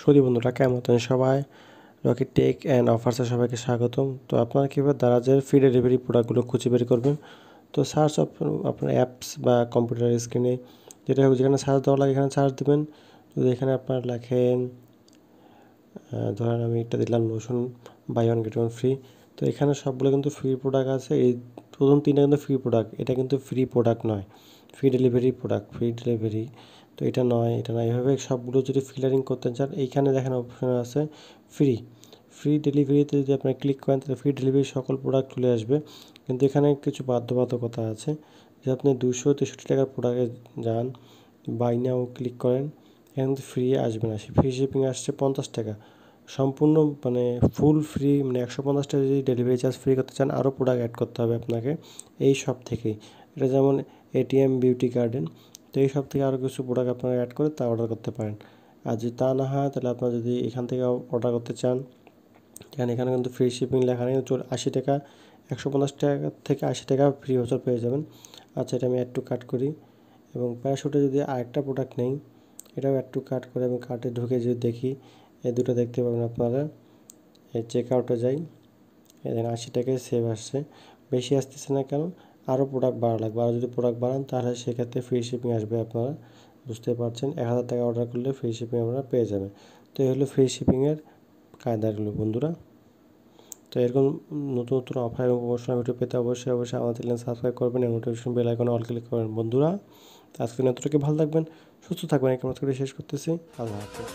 Saudi বন্ধুরা কেমন আছেন সবাই? রকি টেক অ্যান্ড অফার্সে সবাইকে স্বাগতম। তো আপনারা কীভাবে দারাজের ফ্রি ডেলিভারি প্রোডাক্টগুলো খুঁজে বের করবেন? তো সার্চ আপনার অ্যাপস বা কম্পিউটার স্ক্রিনে যেটা হোক, যেখানে সার্চ দেওয়া লাগে এখানে সার্চ দেবেন। যদি এখানে আপনার লেখেন, ধরেন আমি এটা দিলাম lotion buy one get one free. তো এখানে সবগুলো কিন্তু ফ্রি প্রোডাক্ট আছে। এই প্রথম তিনটা কিন্তু ফ্রি প্রোডাক্ট, এটা কিন্তু ফ্রি প্রোডাক্ট নয়, free delivery product, free delivery. তো এটা নয়, এটা নয়। এভাবে সবগুলো যদি ফিলারিং করতে চান, এইখানে দেখেন অপশন আছে ফ্রি। ফ্রি ডেলিভারিতে যদি আপনি ক্লিক করেন তাহলে ফ্রি ডেলিভারি সকল প্রোডাক্ট চলে আসবে। কিন্তু এখানে কিছু বাধ্যবাধকতা আছে, যে আপনি 263 টাকার প্রোডাক্টে যান, বাই নাও ক্লিক করেন, এখানে কিন্তু ফ্রি আসবে না, ফ্রি শিপিং আসছে 50 টাকা। সম্পূর্ণ মানে ফুল ফ্রি, মানে 150 টাকা যদি ডেলিভারি চার্জ ফ্রি করতে চান, আরও প্রোডাক্ট অ্যাড করতে হবে আপনাকে এই সব থেকেই। এটা যেমন এটিএম বিউটি গার্ডেন, তো এই সব থেকে আরও কিছু প্রোডাক্ট আপনারা অ্যাড করে তা অর্ডার করতে পারেন। আর যদি তা না হয়, তাহলে আপনারা যদি এখান থেকে অর্ডার করতে চান, এখানে কিন্তু ফ্রি শিপিং লেখা নেই, 80 টাকা, 150 টাকা থেকে 80 টাকা ফ্রি ভাউচার পেয়ে যাবেন। আচ্ছা, এটা আমি অ্যাড টু কার্ট করি, এবং প্যারাশুটে যদি আরেকটা প্রোডাক্ট নেই, এটাও অ্যাড টু কার্ট করে আমি কার্টে ঢুকে যদি দেখি, এই দুটো দেখতে পাবেন আপনারা। এই চেক আউটে যাই, এখানে 80 টাকায় সেভ আসছে। বেশি আসতেছে না কেন? আরও প্রোডাক্ট বাড়া লাগবে। আরও যদি প্রোডাক্ট বাড়ান তাহলে সেক্ষেত্রে ফ্রি শিপিং আসবে। আপনারা বুঝতে পারছেন, 1000 টাকা অর্ডার করলে ফ্রি শিপিং আপনারা পেয়ে যাবেন। তো এই হলো ফ্রি শিপিংয়ের কায়দাগুলো বন্ধুরা। তো এরকম নতুন নতুন অফার এবং প্রমোশনাল ভিডিও পেতে অবশ্যই আমাদের চ্যানেল সাবস্ক্রাইব করবেন এবং নোটিফিকেশন বেল আইকনে অল ক্লিক করবেন বন্ধুরা। তো আজকে এতটুকু, ভালো থাকবেন, সুস্থ থাকবেন, এই কামনা করে শেষ করতেছি। আল্লাহ হাফেজ।